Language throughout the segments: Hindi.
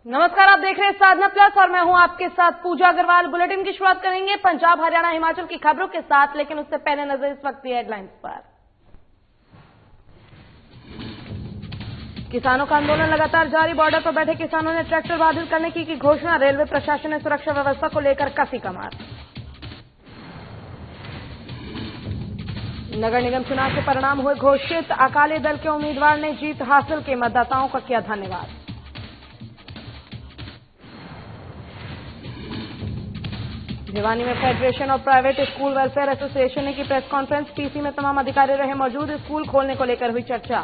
नमस्कार, आप देख रहे हैं साधना प्लस और मैं हूं आपके साथ पूजा अग्रवाल। बुलेटिन की शुरुआत करेंगे पंजाब, हरियाणा, हिमाचल की खबरों के साथ, लेकिन उससे पहले नजर इस वक्त की हेडलाइंस पर। किसानों का आंदोलन लगातार जारी। बॉर्डर पर बैठे किसानों ने ट्रैक्टर बाधित करने की घोषणा। रेलवे प्रशासन ने सुरक्षा व्यवस्था को लेकर कसी कमार। नगर निगम चुनाव के परिणाम हुए घोषित। अकाली दल के उम्मीदवार ने जीत हासिल की। मतदाताओं का किया धन्यवाद। भिवानी में federation of private school welfare association ने की प्रेस कॉन्फ्रेंस। पीसी में तमाम अधिकारी रहे मौजूद। स्कूल खोलने को लेकर हुई चर्चा।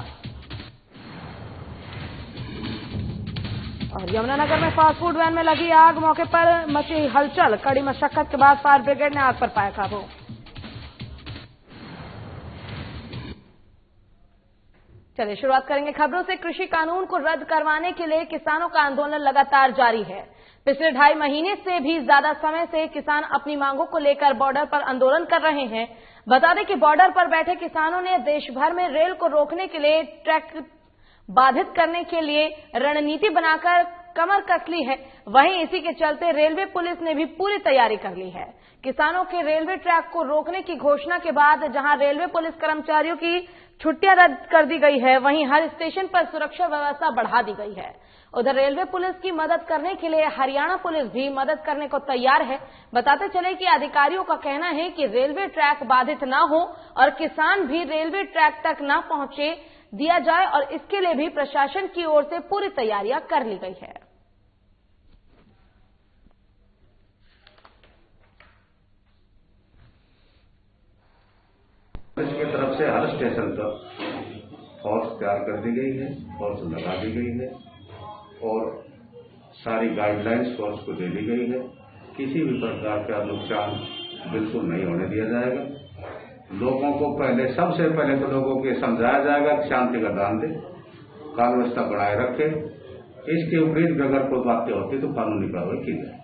और यमुनानगर में फास्ट फूड वैन में लगी आग। मौके पर मची हलचल। कड़ी मशक्कत के बाद फायर ब्रिगेड ने आग पर पाया काबू। चलिए शुरुआत करेंगे खबरों से। कृषि कानून को रद्द करवाने के लिए किसानों का आंदोलन लगातार जारी है। पिछले 2.5 महीने से भी ज्यादा समय से किसान अपनी मांगों को लेकर बॉर्डर पर आंदोलन कर रहे हैं। बता दें कि बॉर्डर पर बैठे किसानों ने देश भर में रेल को रोकने के लिए, ट्रैक बाधित करने के लिए रणनीति बनाकर कमर कस ली है। वहीं इसी के चलते रेलवे पुलिस ने भी पूरी तैयारी कर ली है। किसानों के रेलवे ट्रैक को रोकने की घोषणा के बाद जहां रेलवे पुलिस कर्मचारियों की छुट्टियां रद्द कर दी गई है, वहीं हर स्टेशन पर सुरक्षा व्यवस्था बढ़ा दी गई है। उधर रेलवे पुलिस की मदद करने के लिए हरियाणा पुलिस भी मदद करने को तैयार है। बताते चले कि अधिकारियों का कहना है कि रेलवे ट्रैक बाधित न हो और किसान भी रेलवे ट्रैक तक न पहुंचे दिया जाए, और इसके लिए भी प्रशासन की ओर से पूरी तैयारियां कर ली गई है। पुलिस की तरफ से हर स्टेशन पर फोर्स तैयार कर दी गई है, फोर्स लगा दी गई है और सारी गाइडलाइंस फोर्स को दे दी गई है। किसी भी प्रकार का नुकसान बिल्कुल नहीं होने दिया जाएगा। लोगों को सबसे पहले तो लोगों को समझाया जाएगा कि शांति का दान दे, कानून व्यवस्था बनाए रखे। इसके विपरीत अगर कोई बातें होती तो कानूनी कार्रवाई की जाए।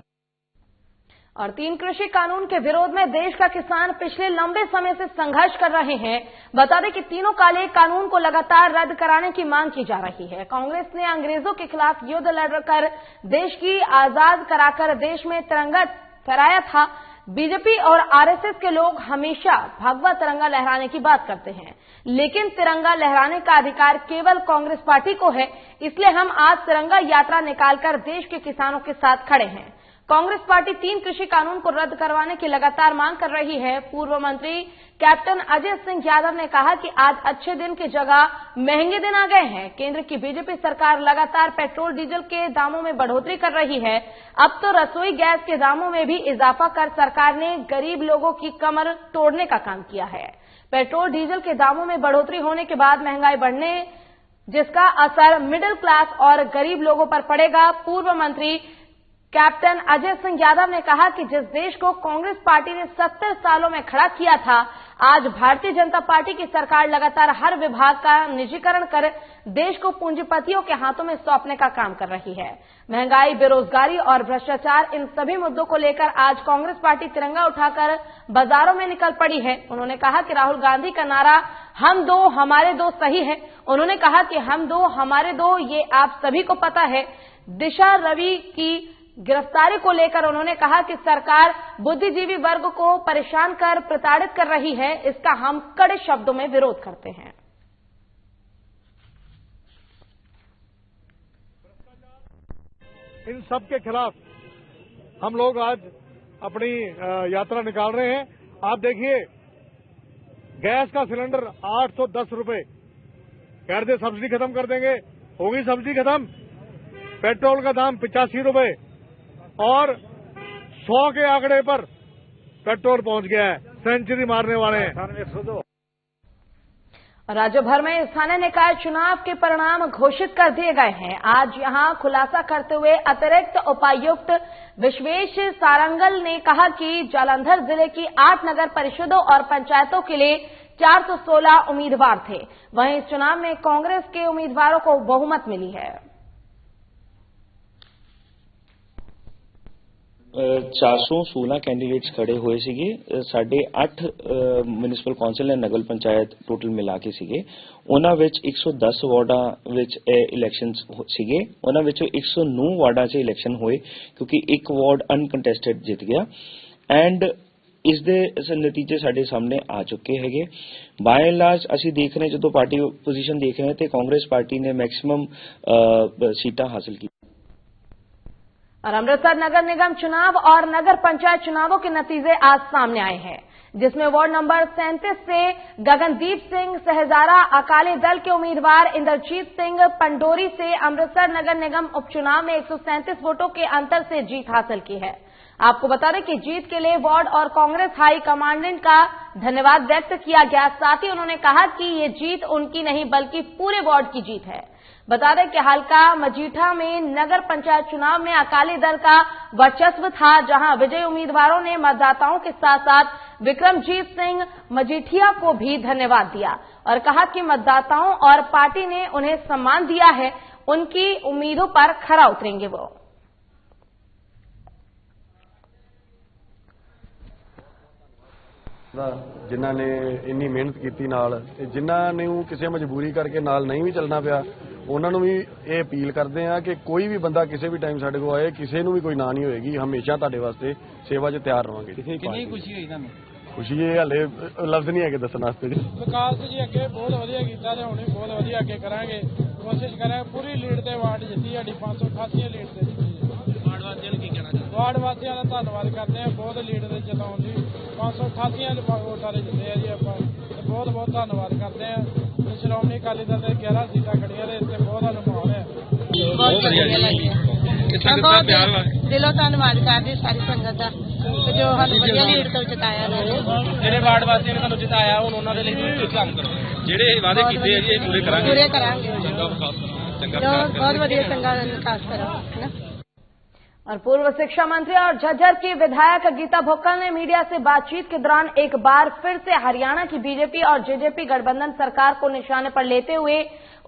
और 3 कृषि कानून के विरोध में देश का किसान पिछले लंबे समय से संघर्ष कर रहे हैं। बता दें कि तीनों काले कानून को लगातार रद्द कराने की मांग की जा रही है। कांग्रेस ने अंग्रेजों के खिलाफ युद्ध लड़कर देश की आजाद कराकर देश में तिरंगा फहराया था। बीजेपी और आरएसएस के लोग हमेशा भगवा तिरंगा लहराने की बात करते हैं, लेकिन तिरंगा लहराने का अधिकार केवल कांग्रेस पार्टी को है। इसलिए हम आज तिरंगा यात्रा निकालकर देश के किसानों के साथ खड़े हैं। कांग्रेस पार्टी 3 कृषि कानून को रद्द करवाने की लगातार मांग कर रही है। पूर्व मंत्री कैप्टन अजय सिंह यादव ने कहा कि आज अच्छे दिन की जगह महंगे दिन आ गए हैं। केंद्र की बीजेपी सरकार लगातार पेट्रोल डीजल के दामों में बढ़ोतरी कर रही है। अब तो रसोई गैस के दामों में भी इजाफा कर सरकार ने गरीब लोगों की कमर तोड़ने का काम किया है। पेट्रोल डीजल के दामों में बढ़ोतरी होने के बाद महंगाई बढ़ने, जिसका असर मिडिल क्लास और गरीब लोगों पर पड़ेगा। पूर्व मंत्री कैप्टन अजय सिंह यादव ने कहा कि जिस देश को कांग्रेस पार्टी ने 70 सालों में खड़ा किया था, आज भारतीय जनता पार्टी की सरकार लगातार हर विभाग का निजीकरण कर देश को पूंजीपतियों के हाथों में सौंपने का काम कर रही है। महंगाई, बेरोजगारी और भ्रष्टाचार, इन सभी मुद्दों को लेकर आज कांग्रेस पार्टी तिरंगा उठाकर बाजारों में निकल पड़ी है। उन्होंने कहा कि राहुल गांधी का नारा हम दो हमारे दो सही है। उन्होंने कहा कि हम दो हमारे दो, ये आप सभी को पता है। दिशा रवि की गिरफ्तारी को लेकर उन्होंने कहा कि सरकार बुद्धिजीवी वर्ग को परेशान कर प्रताड़ित कर रही है। इसका हम कड़े शब्दों में विरोध करते हैं। इन सब के खिलाफ हम लोग आज अपनी यात्रा निकाल रहे हैं। आप देखिए, गैस का सिलेंडर 810 रुपए कह रहे थे, सब्सिडी खत्म कर देंगे, होगी सब्सिडी खत्म। पेट्रोल का दाम 85 रुपए और 100 के आंकड़े पर पेट्रोल पहुंच गया है। सेंचुरी मारने वाले हैं। राज्य भर में स्थानीय निकाय चुनाव के परिणाम घोषित कर दिए गए हैं। आज यहां खुलासा करते हुए अतिरिक्त उपायुक्त विश्वेश सारंगल ने कहा कि जालंधर जिले की 8 नगर परिषदों और पंचायतों के लिए 416 उम्मीदवार थे। वहीं इस चुनाव में कांग्रेस के उम्मीदवारों को बहुमत मिली है। 416 कैंਡੀडेट्स खड़े हुए ਸੀਗੇ। ਸਾਡੇ 8 municipal council and Nagar panchayat total ਮਿਲਾ ਕੇ ਸੀਗੇ। ਉਹਨਾਂ ਵਿੱਚ 110 ਵਾਰਡਾਂ ਵਿੱਚ ਇਲੈਕਸ਼ਨਸ ਸੀਗੇ। ਉਹਨਾਂ ਵਿੱਚੋਂ 109 ਵਾਰਡਾਂ 'ਚ ਇਲੈਕਸ਼ਨ ਹੋਏ ਕਿਉਂਕਿ ਇੱਕ ਵਾਰਡ ਅਨਕੰਟੈਸਟਡ ਜਿੱਤ ਗਿਆ ਐਂਡ ਇਸ ਦੇ ਨਤੀਜੇ ਸਾਡੇ ਸਾਹਮਣੇ ਆ ਚੁੱਕੇ ਹੈਗੇ। ਬਾय एंड लार्ज ਅਸੀਂ ਦੇਖ ਰਹੇ ਜਦੋਂ ਪਾਰਟੀ ਪੋਜੀਸ਼ਨ ਦੇਖ ਰਹੇ ਤੇ ਕਾਂਗਰਸ ਪਾर्टी ने मैक्सिमम सीटां हासिल की। और अमृतसर नगर निगम चुनाव और नगर पंचायत चुनावों के नतीजे आज सामने आए हैं, जिसमें वार्ड नंबर 37 से गगनदीप सिंह सहजारा अकाली दल के उम्मीदवार इंद्रजीत सिंह पंडोरी से अमृतसर नगर निगम उपचुनाव में 137 वोटों के अंतर से जीत हासिल की है। आपको बता दें कि जीत के लिए वार्ड और कांग्रेस हाई कमांडेंट का धन्यवाद व्यक्त किया गया। साथ ही उन्होंने कहा कि ये जीत उनकी नहीं बल्कि पूरे वार्ड की जीत है। बता दें कि हल्का मजीठा में नगर पंचायत चुनाव में अकाली दल का वर्चस्व था, जहां विजयी उम्मीदवारों ने मतदाताओं के साथ साथ विक्रमजीत सिंह मजीठिया को भी धन्यवाद दिया और कहा कि मतदाताओं और पार्टी ने उन्हें सम्मान दिया है, उनकी उम्मीदों पर खरा उतरेंगे वो। जिन्हां ने इन्नी मेहनत की नाल जिन्हां ने किसी मजबूरी करके नाल नहीं भी चलना पिया उन्होंने भी ये अपील करते हैं कि कोई भी बंदा किसी भी टाइम साडे को आए किसी को भी कोई ना नहीं होएगी, हमेशा तुहाडे वास्ते सेवा च तैयार रहांगे। कितनी खुशी हुई तुहानूं? खुशी ये हले लफ्ज नहीं है दसण वास्ते। विकास जी अगे बहुत वधिया कीता ते हुण बहुत वधिया अगे करांगे, कोशिश करांगे पूरी लीड ते वार्ड जित्ती साडी 588 लीड ते जित्ती। वार्ड वासियों नूं की कहना चाहुंदे? वार्ड वासियों दा धन्नवाद करते हैं, बहुत लीड ते जिताउण दी 588 वोटां ते जित्ते जी आपां, बहुत बहुत धन्नवाद करते हैं। श्रोमणी अकाली दल दे 11 सीटां खड़ियां ने इत्थे बहुत अनुभव है। बहुत वधिया लगी, दिलों धन्नवाद करदी सारी संगत दा जो सानूं वधिया लीड तो जिताया है। ਜਿਹੜੇ ਵਾਰਡ ਵਾਸੀਆਂ ਨੇ ਤੁਹਾਨੂੰ ਜਿਤਾਇਆ ਹੁਣ ਉਹਨਾਂ ਦੇ ਲਈ ਤੁਸੀਂ ਕੰਮ ਕਰੋ, ਜਿਹੜੇ ਵਾਅਦੇ ਕੀਤੇ ਆ ਜੀ ਇਹ ਪੂਰੇ ਕਰਾਂਗੇ। पूरे करांगे जो बहुत वधिया चंगा विकास करो है ना। और पूर्व शिक्षा मंत्री और झज्जर की विधायक गीता भुक्कल ने मीडिया से बातचीत के दौरान एक बार फिर से हरियाणा की बीजेपी और जेजेपी गठबंधन सरकार को निशाने पर लेते हुए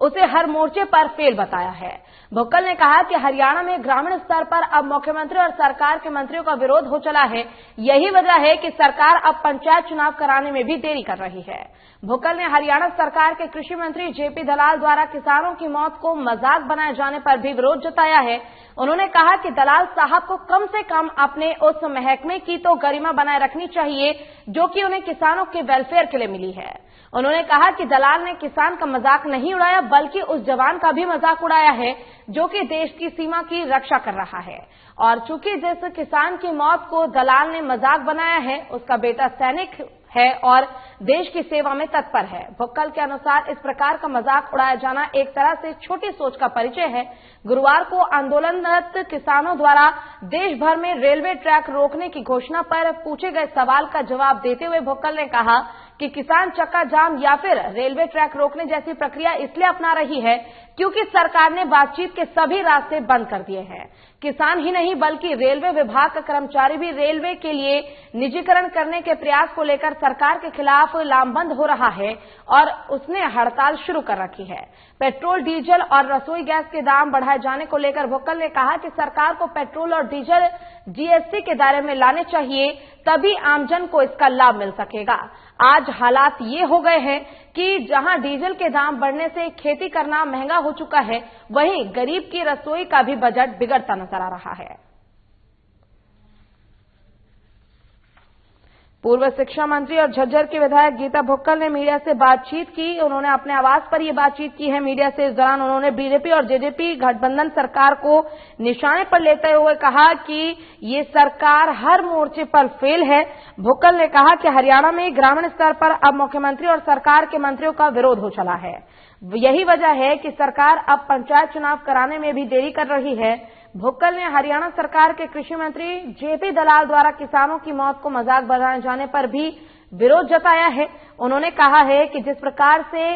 उसे हर मोर्चे पर फेल बताया है। भुक्कल ने कहा कि हरियाणा में ग्रामीण स्तर पर अब मुख्यमंत्री और सरकार के मंत्रियों का विरोध हो चला है, यही वजह है कि सरकार अब पंचायत चुनाव कराने में भी देरी कर रही है। भुक्कल ने हरियाणा सरकार के कृषि मंत्री जेपी दलाल द्वारा किसानों की मौत को मजाक बनाए जाने पर भी विरोध जताया है। उन्होंने कहा कि दलाल साहब को कम से कम अपने उस महकमे की तो गरिमा बनाए रखनी चाहिए जो कि उन्हें किसानों के वेलफेयर के लिए मिली है। उन्होंने कहा कि दलाल ने किसान का मजाक नहीं उड़ाया बल्कि उस जवान का भी मजाक उड़ाया है जो कि देश की सीमा की रक्षा कर रहा है। और चूंकि जिस किसान की मौत को दलाल ने मजाक बनाया है उसका बेटा सैनिक है और देश की सेवा में तत्पर है। भुक्कल के अनुसार इस प्रकार का मजाक उड़ाया जाना एक तरह से छोटी सोच का परिचय है। गुरुवार को आंदोलनरत किसानों द्वारा देश भर में रेलवे ट्रैक रोकने की घोषणा पर पूछे गए सवाल का जवाब देते हुए भुक्कल ने कहा कि किसान चक्का जाम या फिर रेलवे ट्रैक रोकने जैसी प्रक्रिया इसलिए अपना रही है क्योंकि सरकार ने बातचीत के सभी रास्ते बंद कर दिए हैं। किसान ही नहीं बल्कि रेलवे विभाग का कर्मचारी भी रेलवे के लिए निजीकरण करने के प्रयास को लेकर सरकार के खिलाफ लामबंद हो रहा है और उसने हड़ताल शुरू कर रखी है। पेट्रोल, डीजल और रसोई गैस के दाम बढ़ाए जाने को लेकर भुक्कल ने कहा कि सरकार को पेट्रोल और डीजल जीएसटी के दायरे में लाने चाहिए, तभी आमजन को इसका लाभ मिल सकेगा। आज हालात ये हो गए हैं कि जहां डीजल के दाम बढ़ने से खेती करना महंगा हो चुका है, वहीं गरीब की रसोई का भी बजट बिगड़ता नजर आ रहा है। पूर्व शिक्षा मंत्री और झज्जर की विधायक गीता भुक्कल ने मीडिया से बातचीत की। उन्होंने अपने आवास पर यह बातचीत की है मीडिया से। इस दौरान उन्होंने बीजेपी और जेजेपी गठबंधन सरकार को निशाने पर लेते हुए कहा कि ये सरकार हर मोर्चे पर फेल है। भुक्कल ने कहा कि हरियाणा में ग्रामीण स्तर पर अब मुख्यमंत्री और सरकार के मंत्रियों का विरोध हो चला है, यही वजह है कि सरकार अब पंचायत चुनाव कराने में भी देरी कर रही है। भुक्कल ने हरियाणा सरकार के कृषि मंत्री जेपी दलाल द्वारा किसानों की मौत को मजाक बनाए जाने पर भी विरोध जताया है। उन्होंने कहा है कि जिस प्रकार से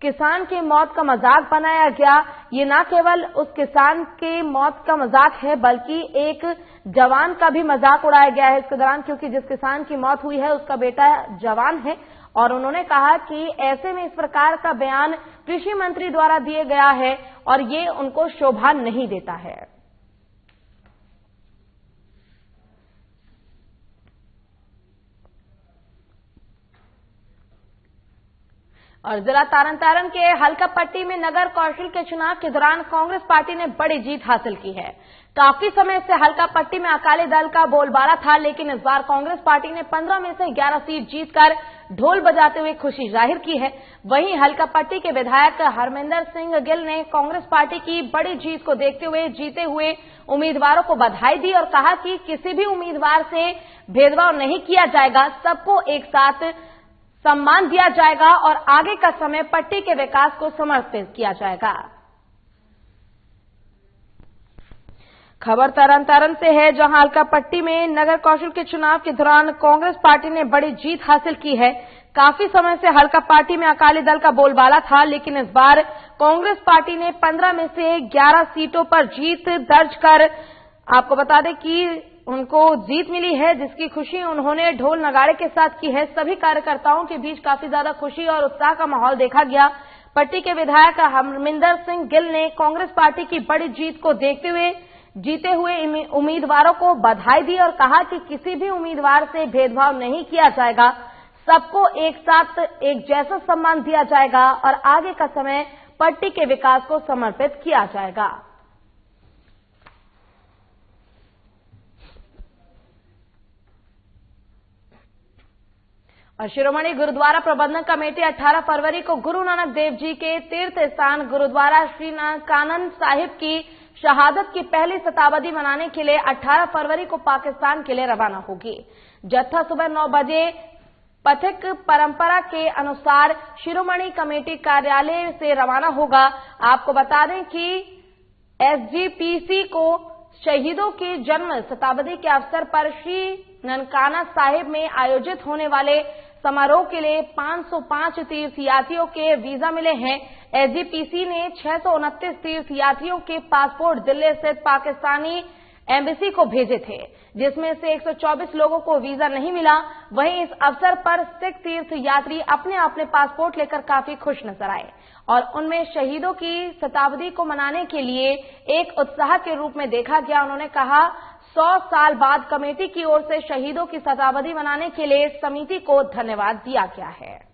किसान की मौत का मजाक बनाया गया, ये न केवल उस किसान की मौत का मजाक है बल्कि एक जवान का भी मजाक उड़ाया गया है इसके दौरान, क्योंकि जिस किसान की मौत हुई है उसका बेटा जवान है। और उन्होंने कहा कि ऐसे में इस प्रकार का बयान कृषि मंत्री द्वारा दिया गया है और ये उनको शोभा नहीं देता है। और जिला तारण के हल्का पट्टी में नगर कौशल के चुनाव के दौरान कांग्रेस पार्टी ने बड़ी जीत हासिल की है। काफी समय से हल्का पट्टी में अकाली दल का बोलबाला था, लेकिन इस बार कांग्रेस पार्टी ने 15 में से 11 सीट जीतकर ढोल बजाते हुए खुशी जाहिर की है। वहीं हल्का पट्टी के विधायक हरमिंदर सिंह गिल ने कांग्रेस पार्टी की बड़ी जीत को देखते हुए जीते हुए उम्मीदवारों को बधाई दी और कहा कि किसी भी उम्मीदवार से भेदभाव नहीं किया जाएगा, सबको एक साथ सम्मान दिया जाएगा और आगे का समय पट्टी के विकास को समर्पित किया जाएगा। खबर तरन से है, जहां हल्का पट्टी में नगर कौशल के चुनाव के दौरान कांग्रेस पार्टी ने बड़ी जीत हासिल की है। काफी समय से हल्का पार्टी में अकाली दल का बोलबाला था, लेकिन इस बार कांग्रेस पार्टी ने 15 में से 11 सीटों पर जीत दर्ज कर आपको बता दें कि उनको जीत मिली है, जिसकी खुशी उन्होंने ढोल नगाड़े के साथ की है। सभी कार्यकर्ताओं के बीच काफी ज्यादा खुशी और उत्साह का माहौल देखा गया। पट्टी के विधायक हरमिंदर सिंह गिल ने कांग्रेस पार्टी की बड़ी जीत को देखते हुए जीते हुए उम्मीदवारों को बधाई दी और कहा कि किसी भी उम्मीदवार से भेदभाव नहीं किया जाएगा, सबको एक साथ एक जैसा सम्मान दिया जाएगा और आगे का समय पट्टी के विकास को समर्पित किया जाएगा। और शिरोमणि गुरुद्वारा प्रबंधन कमेटी 18 फरवरी को गुरु नानक देव जी के तीर्थ स्थान गुरुद्वारा श्री नानकाना साहिब की शहादत की पहली शताब्दी मनाने के लिए 18 फरवरी को पाकिस्तान के लिए रवाना होगी। जत्था सुबह 9 बजे पथिक परंपरा के अनुसार शिरोमणि कमेटी कार्यालय से रवाना होगा। आपको बता दें कि एसजीपीसी को शहीदों की जन्म शताब्दी के अवसर पर श्री ननकाना साहिब में आयोजित होने वाले समारोह के लिए 505 तीर्थयात्रियों के वीजा मिले हैं। एसजीपीसी ने 629 तीर्थयात्रियों के पासपोर्ट दिल्ली स्थित पाकिस्तानी एम्बेसी को भेजे थे, जिसमें से 124 लोगों को वीजा नहीं मिला। वहीं इस अवसर पर सिख तीर्थयात्री अपने अपने पासपोर्ट लेकर काफी खुश नजर आए और उनमें शहीदों की शताब्दी को मनाने के लिए एक उत्साह के रूप में देखा गया। उन्होंने कहा 100 साल बाद कमेटी की ओर से शहीदों की शताब्दी मनाने के लिए समिति को धन्यवाद दिया गया है।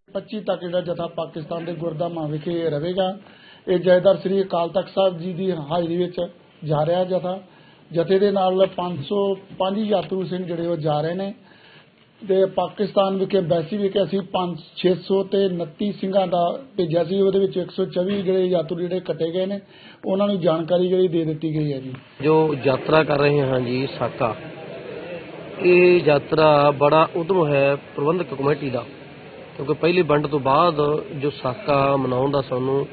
25 तक ਜਿਹੜਾ ਜਥਾ ਪਾਕਿਸਤਾਨ ਦੇ ਗੁਰਧਾਮਾਂ ਵਿਖੇ ਰਹੇਗਾ। ਇਹ ਜਥੇਦਾਰ ਸ੍ਰੀ ਅਕਾਲ ਤਖਤ ਸਾਹਿਬ ਜੀ ਦੀ ਹਾਜ਼ਰੀ ਵਿੱਚ ਜਾ ਰਿਹਾ ਜਥੇ ਦੇ ਨਾਲ 505 ਯਾਤਰੂ ਸਿੰਘ ਜਿਹੜੇ ਉਹ ਜਾ ਰਹੇ ਨੇ ਤੇ ਪਾਕਿਸਤਾਨ ਵਿਖੇ ਐਮਬੈਸੀ ਵਿਖੇ ਅਸੀਂ 600 ਤੇ 29 ਸਿੰਘਾਂ ਦਾ ਭੇਜਿਆ ਸੀ। ਉਹਦੇ ਵਿੱਚ 124 ਜਿਹੜੇ ਯਾਤਰੂ ਜਿਹੜੇ ਕੱਟੇ ਗਏ ਨੇ ਉਹਨਾਂ ਨੂੰ ਜਾਣਕਾਰੀ ਜਿਹੜੀ ਦੇ ਦਿੱਤੀ ਗਈ ਹੈ ਜੀ। ਜੋ ਯਾਤਰਾ ਕਰ ਰਹੇ ਹਾਂ ਜੀ ਸਾਕਾ, ਇਹ ਯਾਤਰਾ ਬੜਾ ਉਦਮ ਹੈ ਪ੍ਰਬੰਧਕ ਕਮੇਟੀ ਦਾ, ਕਿਉਂਕਿ ਪਹਿਲੀ ਵੰਡ ਤੋਂ ਬਾਅਦ ਜੋ ਸਾਕਾ ਮਨਾਉਣ ਦਾ ਸਾਨੂੰ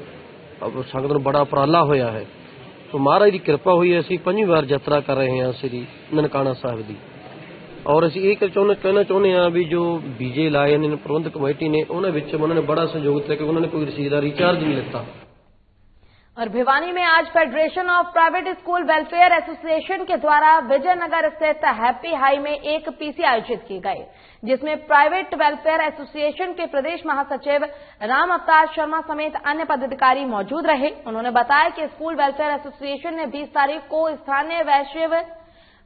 ਸੰਗਤ ਨੂੰ ਬੜਾ ਉਪਰਾਲਾ ਹੋਇਆ ਹੈ। तो महाराज की कृपा हुई है, असी 5वीं बार यात्रा कर रहे हैं श्री ननकाना साहिब की। और असी ये कहना चाहते हैं भी जो बीजे लाए ने प्रबंधक कमेटी ने उन्होंने बड़ा सहयोग दिया, क्योंकि उन्होंने कोई रसीद का रिचार्ज नहीं लेता। और भिवानी में आज federation of private school welfare association के द्वारा विजयनगर स्थित हैप्पी हाई में एक पीसी आयोजित की गई, जिसमें प्राइवेट वेलफेयर एसोसिएशन के प्रदेश महासचिव राम अवतार शर्मा समेत अन्य पदाधिकारी मौजूद रहे। उन्होंने बताया कि स्कूल वेलफेयर एसोसिएशन ने 20 तारीख को स्थानीय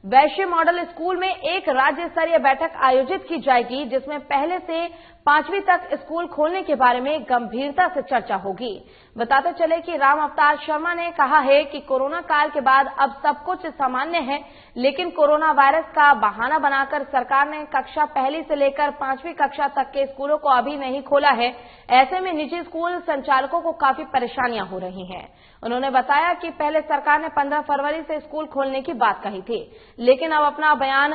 वैश्य मॉडल स्कूल में एक राज्य स्तरीय बैठक आयोजित की जाएगी, जिसमें पहले से 5वीं तक स्कूल खोलने के बारे में गंभीरता से चर्चा होगी। बताते चले कि राम अवतार शर्मा ने कहा है कि कोरोना काल के बाद अब सब कुछ सामान्य है, लेकिन कोरोना वायरस का बहाना बनाकर सरकार ने कक्षा पहली से लेकर 5वीं कक्षा तक के स्कूलों को अभी नहीं खोला है। ऐसे में निजी स्कूल संचालकों को काफी परेशानियां हो रही हैं। उन्होंने बताया कि पहले सरकार ने 15 फरवरी से स्कूल खोलने की बात कही थी, लेकिन अब अपना बयान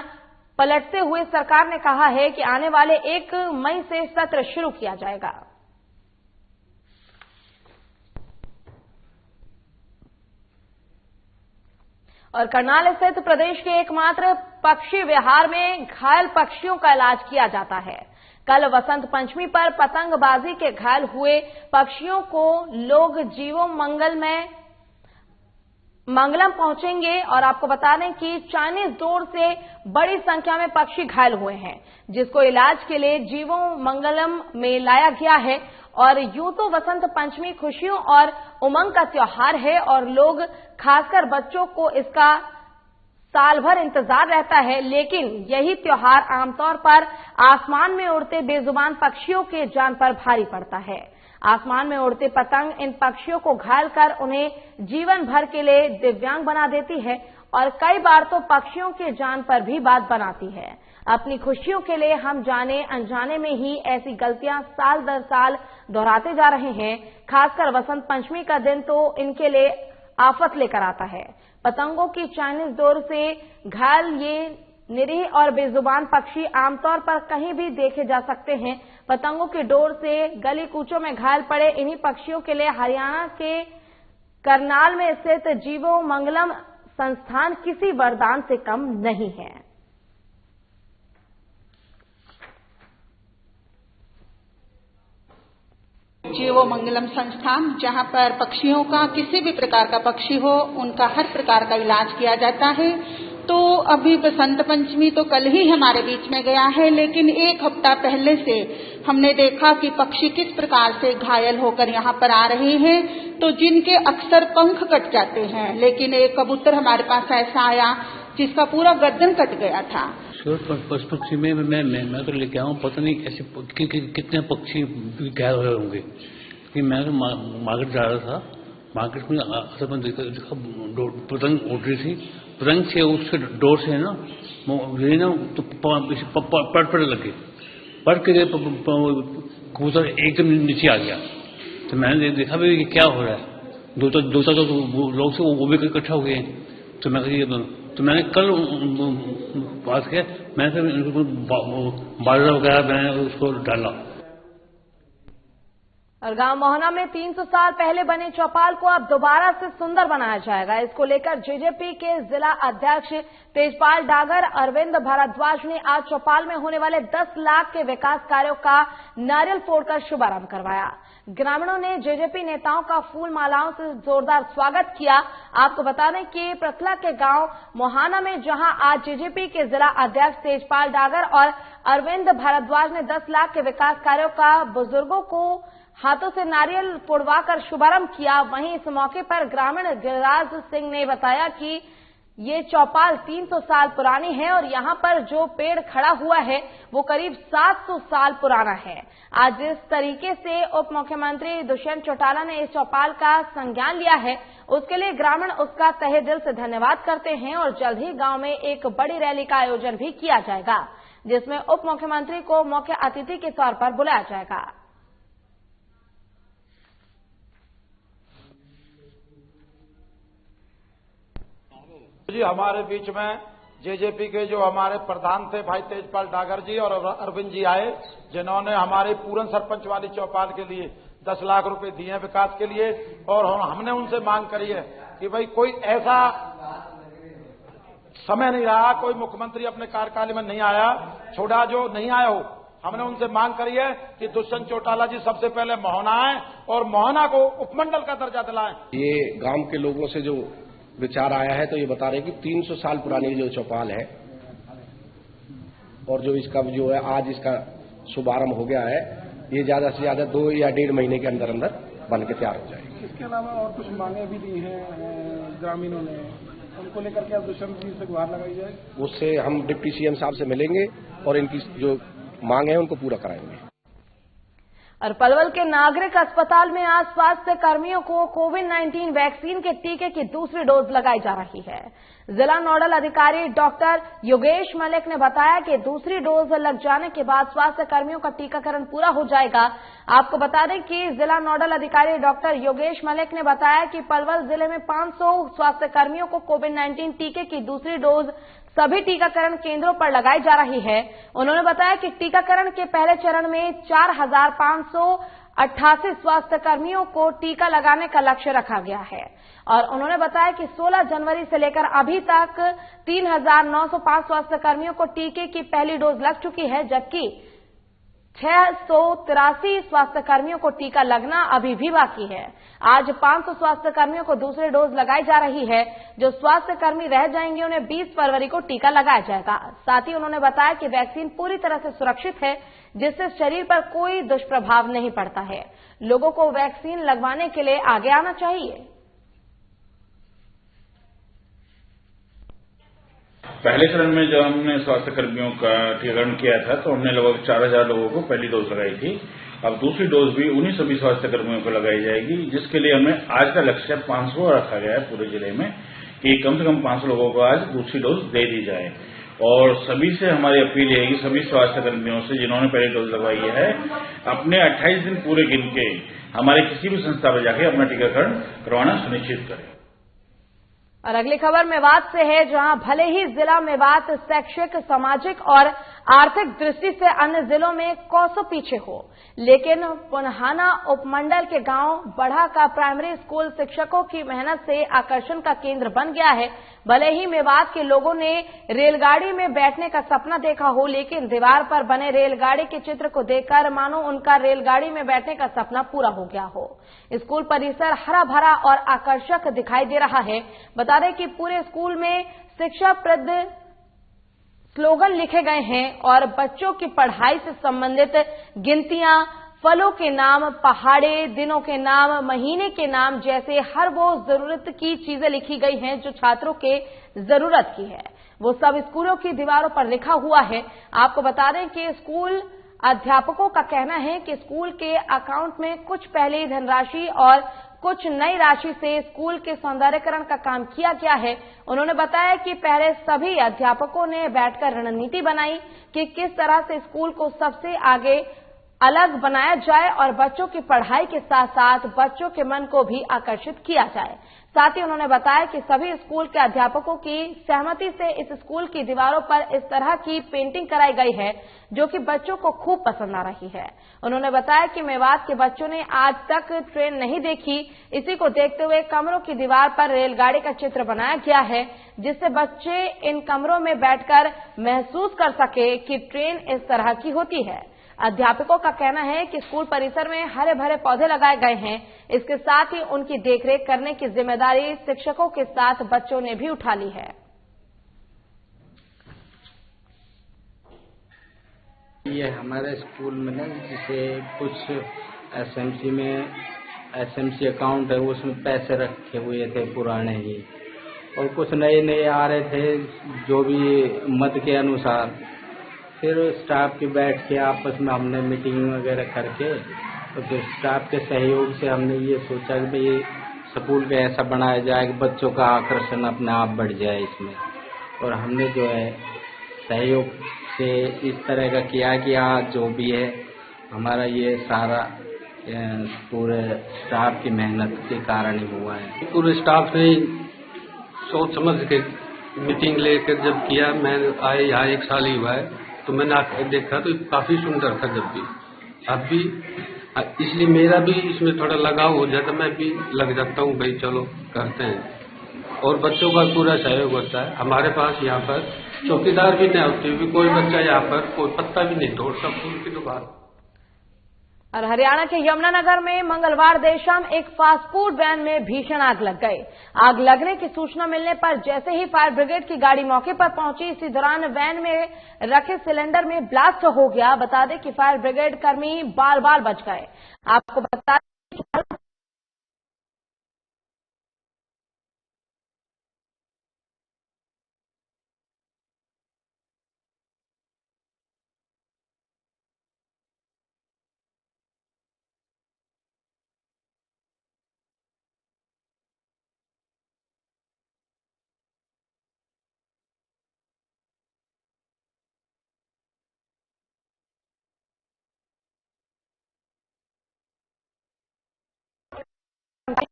पलटते हुए सरकार ने कहा है कि आने वाले 1 मई से सत्र शुरू किया जाएगा। और करनाल स्थित प्रदेश के एकमात्र पक्षी विहार में घायल पक्षियों का इलाज किया जाता है। कल वसंत पंचमी पर पतंगबाजी के घायल हुए पक्षियों को लोग जीवों मंगलम पहुंचेंगे। और आपको बता दें कि चाइनीज डोर से बड़ी संख्या में पक्षी घायल हुए हैं, जिसको इलाज के लिए जीवों मंगलम में लाया गया है। और यूं तो वसंत पंचमी खुशियों और उमंग का त्योहार है और लोग खासकर बच्चों को इसका साल भर इंतजार रहता है, लेकिन यही त्योहार आमतौर पर आसमान में उड़ते बेजुबान पक्षियों के जान पर भारी पड़ता है। आसमान में उड़ते पतंग इन पक्षियों को घायल कर उन्हें जीवन भर के लिए दिव्यांग बना देती है और कई बार तो पक्षियों के जान पर भी बात बनाती है। अपनी खुशियों के लिए हम जाने अनजाने में ही ऐसी गलतियां साल दर साल दोहराते जा रहे हैं। खासकर वसंत पंचमी का दिन तो इनके लिए आफत लेकर आता है। पतंगों की चाइनीज डोर से घायल ये निरीह और बेजुबान पक्षी आमतौर पर कहीं भी देखे जा सकते हैं। पतंगों की डोर से गली कूचों में घायल पड़े इन्हीं पक्षियों के लिए हरियाणा के करनाल में स्थित जीवो मंगलम संस्थान किसी वरदान से कम नहीं है। जीवो मंगलम संस्थान, जहां पर पक्षियों का किसी भी प्रकार का पक्षी हो उनका हर प्रकार का इलाज किया जाता है। तो अभी बसंत पंचमी तो कल ही हमारे बीच में गया है, लेकिन एक हफ्ता पहले से हमने देखा कि पक्षी किस प्रकार से घायल होकर यहाँ पर आ रहे हैं। तो जिनके अक्सर पंख कट जाते हैं, लेकिन एक कबूतर हमारे पास ऐसा आया जिसका पूरा गर्दन कट गया था। पक्षी में मैं तो लेके आऊँ, पता नहीं ऐसे कितने पक्षी घायल हुए होंगे। कि मैं तो मार्केट जा रहा था, मार्केट में देखा पतंग उड़ रही थी। पतंग से उसके डोर से ना तो पड़ लगे, पड़ के कबूतर एकदम नीचे आ गया। तो मैंने देखा भी कि क्या हो रहा है। दो लोग से वो भी इकट्ठा हो गए। तो मैंने कल बात किया, मैंने फिर बाजरा वगैरह मैंने उसको डाला। और गांव मोहना में 300 साल पहले बने चौपाल को अब दोबारा से सुंदर बनाया जाएगा। इसको लेकर जेजेपी के जिला अध्यक्ष तेजपाल डागर अरविंद भारद्वाज ने आज चौपाल में होने वाले 10 लाख के विकास कार्यों का नारियल फोड़कर शुभारंभ करवाया। ग्रामीणों ने जेजेपी नेताओं का फूल मालाओं से जोरदार स्वागत किया। आपको बता दें कि प्रथला के गांव मोहाना में जहां आज जेजेपी के जिला अध्यक्ष तेजपाल डागर और अरविंद भारद्वाज ने 10 लाख के विकास कार्यों का बुजुर्गों को हाथों से नारियल फोड़वाकर शुभारंभ किया, वहीं इस मौके पर ग्रामीण गिरिराज सिंह ने बताया कि ये चौपाल 300 साल पुरानी है और यहाँ पर जो पेड़ खड़ा हुआ है वो करीब 700 साल पुराना है। आज जिस तरीके से उप मुख्यमंत्री दुष्यंत चौटाला ने इस चौपाल का संज्ञान लिया है, उसके लिए ग्रामीण उसका तहे दिल से धन्यवाद करते हैं और जल्द ही गांव में एक बड़ी रैली का आयोजन भी किया जाएगा, जिसमें उप मुख्यमंत्री को मुख्य अतिथि के तौर पर बुलाया जाएगा। जी हमारे बीच में जेजेपी के जो हमारे प्रधान थे भाई तेजपाल डागर जी और अरविंद जी आए, जिन्होंने हमारे पूरन सरपंच वाली चौपाल के लिए 10 लाख रुपए दिए विकास के लिए। और हमने उनसे मांग करी है कि भाई कोई ऐसा समय नहीं रहा, कोई मुख्यमंत्री अपने कार्यकाल में नहीं आया, छोड़ा जो नहीं आया हो। हमने उनसे मांग करी है कि दुष्यंत चौटाला जी सबसे पहले मोहना आए और मोहना को उपमंडल का दर्जा दिलाएं। ये गांव के लोगों से जो विचार आया है तो ये बता रहे हैं कि 300 साल पुरानी जो चौपाल है और जो इसका जो है आज इसका शुभारंभ हो गया है, ये ज्यादा से ज्यादा 2 या 1.5 महीने के अंदर अंदर बन के तैयार हो जाएगी। इसके अलावा और कुछ मांगे भी दी हैं ग्रामीणों ने, उनको लेकर के अब दुष्यंत जी से गुहार लगाई जाए। उससे हम डिप्टी सीएम साहब से मिलेंगे और इनकी जो मांग है उनको पूरा कराएंगे। और पलवल के नागरिक अस्पताल में आज स्वास्थ्य कर्मियों को कोविड-19 वैक्सीन के टीके की दूसरी डोज लगाई जा रही है। जिला नोडल अधिकारी डॉक्टर योगेश मलिक ने बताया कि दूसरी डोज लग जाने के बाद स्वास्थ्य कर्मियों का टीकाकरण पूरा हो जाएगा। आपको बता दें कि जिला नोडल अधिकारी डॉक्टर योगेश मलिक ने बताया कि पलवल जिले में 500 स्वास्थ्य कर्मियों को कोविड-19 टीके की दूसरी डोज सभी टीकाकरण केंद्रों पर लगाई जा रही है। उन्होंने बताया कि टीकाकरण के पहले चरण में 4,588 स्वास्थ्य कर्मियों को टीका लगाने का लक्ष्य रखा गया है और उन्होंने बताया कि 16 जनवरी से लेकर अभी तक 3,905 स्वास्थ्य कर्मियों को टीके की पहली डोज लग चुकी है, जबकि 683 स्वास्थ्य कर्मियों को टीका लगना अभी भी बाकी है। आज 500 स्वास्थ्य कर्मियों को दूसरी डोज लगाई जा रही है। जो स्वास्थ्य कर्मी रह जाएंगे उन्हें 20 फरवरी को टीका लगाया जाएगा। साथ ही उन्होंने बताया कि वैक्सीन पूरी तरह से सुरक्षित है, जिससे शरीर पर कोई दुष्प्रभाव नहीं पड़ता है। लोगों को वैक्सीन लगवाने के लिए आगे आना चाहिए। पहले चरण में जब हमने स्वास्थ्य कर्मियों का टीकाकरण किया था तो हमने लगभग 4000 लोगों को पहली डोज लगाई थी। अब दूसरी डोज भी उन्हीं सभी स्वास्थ्य कर्मियों को लगाई जाएगी, जिसके लिए हमें आज का लक्ष्य 500 रखा गया है पूरे जिले में कि कम से कम 500 लोगों को आज दूसरी डोज दे दी जाए। और सभी से हमारी अपील है कि सभी स्वास्थ्य कर्मियों से जिन्होंने पहली डोज लगवाई है अपने 28 दिन पूरे गिन के हमारे किसी भी संस्था पर जाकर अपना टीकाकरण करवाना सुनिश्चित करें। और अगली खबर मेवात से है, जहां भले ही जिला मेवात शैक्षिक, सामाजिक और आर्थिक दृष्टि से अन्य जिलों में कोसों पीछे हो, लेकिन पुनहाना उपमंडल के गांव बढ़ा का प्राइमरी स्कूल शिक्षकों की मेहनत से आकर्षण का केंद्र बन गया है। भले ही मेवात के लोगों ने रेलगाड़ी में बैठने का सपना देखा हो, लेकिन दीवार पर बने रेलगाड़ी के चित्र को देखकर मानो उनका रेलगाड़ी में बैठने का सपना पूरा हो गया हो। स्कूल परिसर हरा भरा और आकर्षक दिखाई दे रहा है। बता दें कि पूरे स्कूल में शिक्षाप्रद स्लोगन लिखे गए हैं और बच्चों की पढ़ाई से संबंधित गिनतियां, फलों के नाम, पहाड़े, दिनों के नाम, महीने के नाम जैसे हर वो जरूरत की चीजें लिखी गई हैं जो छात्रों के जरूरत की है, वो सब स्कूलों की दीवारों पर लिखा हुआ है। आपको बता दें कि स्कूल अध्यापकों का कहना है कि स्कूल के अकाउंट में कुछ पहले धनराशि और कुछ नई राशि से स्कूल के सौंदर्यीकरण का काम किया गया है। उन्होंने बताया कि पहले सभी अध्यापकों ने बैठकर रणनीति बनाई कि किस तरह से स्कूल को सबसे आगे अलग बनाया जाए और बच्चों की पढ़ाई के साथ साथ बच्चों के मन को भी आकर्षित किया जाए। साथ ही उन्होंने बताया कि सभी स्कूल के अध्यापकों की सहमति से इस स्कूल की दीवारों पर इस तरह की पेंटिंग कराई गई है जो कि बच्चों को खूब पसंद आ रही है। उन्होंने बताया कि मेवात के बच्चों ने आज तक ट्रेन नहीं देखी, इसी को देखते हुए कमरों की दीवार पर रेलगाड़ी का चित्र बनाया गया है, जिससे बच्चे इन कमरों में बैठकर महसूस कर सके कि ट्रेन इस तरह की होती है। अध्यापकों का कहना है कि स्कूल परिसर में हरे भरे पौधे लगाए गए हैं। इसके साथ ही उनकी देखरेख करने की जिम्मेदारी शिक्षकों के साथ बच्चों ने भी उठा ली है। ये हमारे स्कूल में ना, जैसे कुछ एसएमसी अकाउंट है, उसमें पैसे रखे हुए थे पुराने ही, और कुछ नए नए आ रहे थे जो भी मत के अनुसार। फिर स्टाफ के बैठ के आपस में हमने मीटिंग वगैरह करके, तो फिर स्टाफ के सहयोग से हमने ये सोचा कि भाई स्कूल को ऐसा बनाया जाए कि बच्चों का आकर्षण अपने आप बढ़ जाए इसमें। और हमने जो है सहयोग से इस तरह का किया कि आज जो भी है हमारा ये सारा पूरे स्टाफ की मेहनत के कारण ही हुआ है। पूरे स्टाफ ने सोच समझ के मीटिंग लेकर जब किया, मैं आए यहाँ 1 साल ही हुआ है, तो मैंने आकर देखा तो काफी सुंदर था। जब भी अब भी इसलिए मेरा भी इसमें थोड़ा लगाव हो जाता, मैं भी लग जाता हूँ भाई चलो करते हैं। और बच्चों का पूरा सहयोग होता है। हमारे पास यहाँ पर चौकीदार भी नहीं होते, भी कोई बच्चा यहाँ पर कोई पत्ता भी नहीं तोड़ता फूल की दुकान। और हरियाणा के यमुनानगर में मंगलवार देर शाम एक फास्ट फूड वैन में भीषण आग लग गई। आग लगने की सूचना मिलने पर जैसे ही फायर ब्रिगेड की गाड़ी मौके पर पहुंची, इसी दौरान वैन में रखे सिलेंडर में ब्लास्ट हो गया। बता दें कि फायर ब्रिगेड कर्मी बाल बाल बच गए। आपको बता दें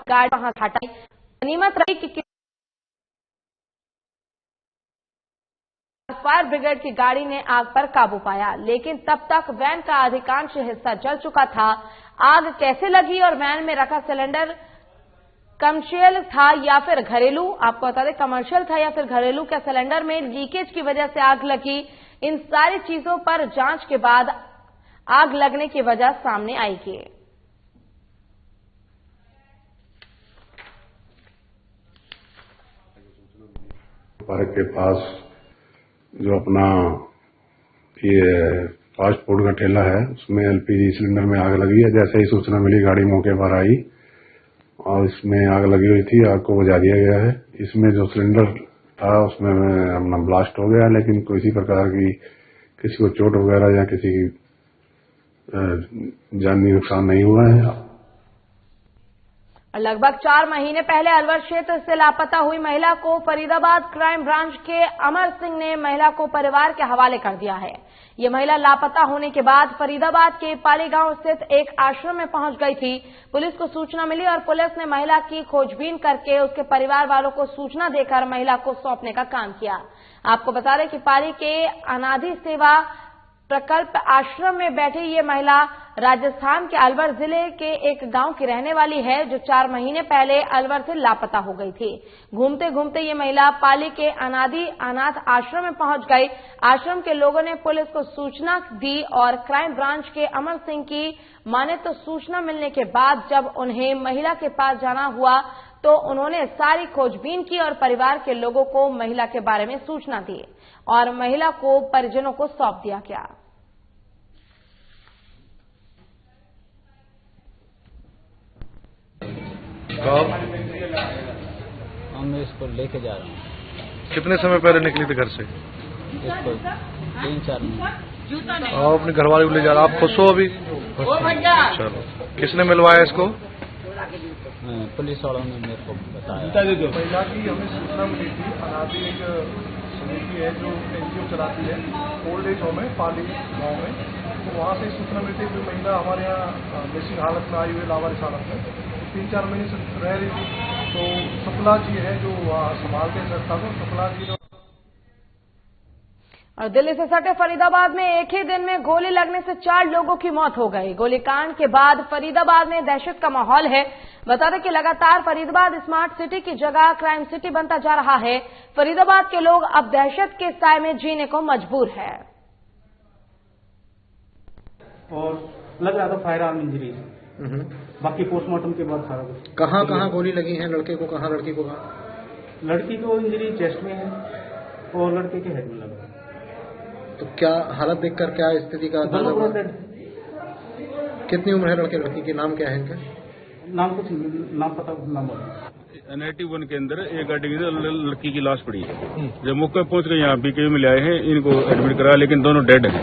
गाड़ी वहां हटाई। गनीमत रही कि फायर ब्रिगेड की गाड़ी ने आग पर काबू पाया, लेकिन तब तक वैन का अधिकांश हिस्सा जल चुका था। आग कैसे लगी और वैन में रखा सिलेंडर कमर्शियल था या फिर घरेलू, आपको बता दें कमर्शियल था या फिर घरेलू, क्या सिलेंडर में लीकेज की वजह से आग लगी, इन सारी चीजों पर जांच के बाद आग लगने की वजह सामने आएगी। पार्क के पास जो अपना ये फास्ट फूड का ठेला है, उसमें एलपीजी सिलेंडर में आग लगी है। जैसे ही सूचना मिली गाड़ी मौके पर आई और इसमें आग लगी हुई थी, आग को बुझा दिया गया है। इसमें जो सिलेंडर था उसमें अपना ब्लास्ट हो गया, लेकिन किसी प्रकार की किसी को चोट वगैरह या किसी की जानी नुकसान नहीं हुआ है। लगभग 4 महीने पहले अलवर क्षेत्र से लापता हुई महिला को फरीदाबाद क्राइम ब्रांच के अमर सिंह ने महिला को परिवार के हवाले कर दिया है। ये महिला लापता होने के बाद फरीदाबाद के पाली गांव स्थित एक आश्रम में पहुंच गई थी। पुलिस को सूचना मिली और पुलिस ने महिला की खोजबीन करके उसके परिवार वालों को सूचना देकर महिला को सौंपने का काम किया। आपको बता दें कि पाली के अनादि सेवा प्रकल्प आश्रम में बैठी ये महिला राजस्थान के अलवर जिले के एक गांव की रहने वाली है, जो 4 महीने पहले अलवर से लापता हो गई थी। घूमते घूमते ये महिला पाली के अनादि अनाथ आश्रम में पहुंच गई। आश्रम के लोगों ने पुलिस को सूचना दी और क्राइम ब्रांच के अमर सिंह की माने तो सूचना मिलने के बाद जब उन्हें महिला के पास जाना हुआ तो उन्होंने सारी खोजबीन की और परिवार के लोगों को महिला के बारे में सूचना दी और महिला को परिजनों को सौंप दिया गया। हम इसको लेके जा रहे हैं। कितने समय पहले निकली थी घर से? इसको 3-4 महीने। और अपने घर वाले को ले जा रहा, आप खुश हो अभी? चलो, किसने मिलवाया इसको? पुलिस वालों ने मेरे को बताया। महिला की हमें सूचना मिली थी। अनादि एक समिति है जो NGO चलाती है ओल्ड एज होम में पाली गाँव में, तो वहाँ से सूचना मिली थी कि महिला हमारे यहाँ मिसिंग हालत में आई हुई, लावारिस हालत में 3-4 महीने से रह रही थी। तो शुक्ला जी है जो संभालते हैं संस्था को, शुक्ला जी ने। और दिल्ली से सटे फरीदाबाद में एक ही दिन में गोली लगने से 4 लोगों की मौत हो गई। गोलीकांड के बाद फरीदाबाद में दहशत का माहौल है। बता दें कि लगातार फरीदाबाद स्मार्ट सिटी की जगह क्राइम सिटी बनता जा रहा है। फरीदाबाद के लोग अब दहशत के साए में जीने को मजबूर है। और लग रहा था फायर आर्म इंजरी, बाकी पोस्टमार्टम के बाद सारा कुछ। कहाँ गोली लगी है? लड़के को कहाँ, लड़की को कहाँ? लड़की को इंजरी चेस्ट में है और लड़के के हेड में लगा। तो क्या हालत देखकर क्या स्थिति का अंदाजा हुआ? कितनी उम्र है लड़के लड़की की? नाम क्या है इनका? नाम कुछ नाम पता नाम NIT 1 के अंदर एक गाड़ी की लड़की की लाश पड़ी है। जब मौके पहुंच गए यहाँ BKU में ले आए हैं, इनको एडमिट कराया, लेकिन दोनों डेड हैं।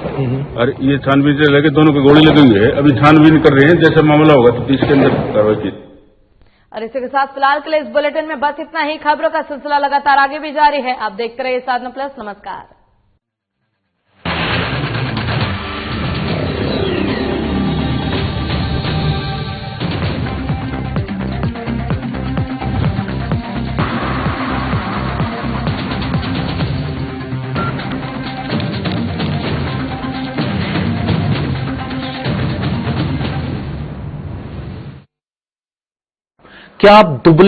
और ये छानबीन से लगे, दोनों को गोली लगी हुई है। अभी छानबीन कर रहे हैं, जैसे मामला होगा तो इसके अंदर कार्रवाई की। और इसी के साथ फिलहाल के लिए इस बुलेटिन में बस इतना ही। खबरों का सिलसिला लगातार आगे भी जारी है। आप देखते रहिए साधना प्लस। नमस्कार। क्या आप दुबले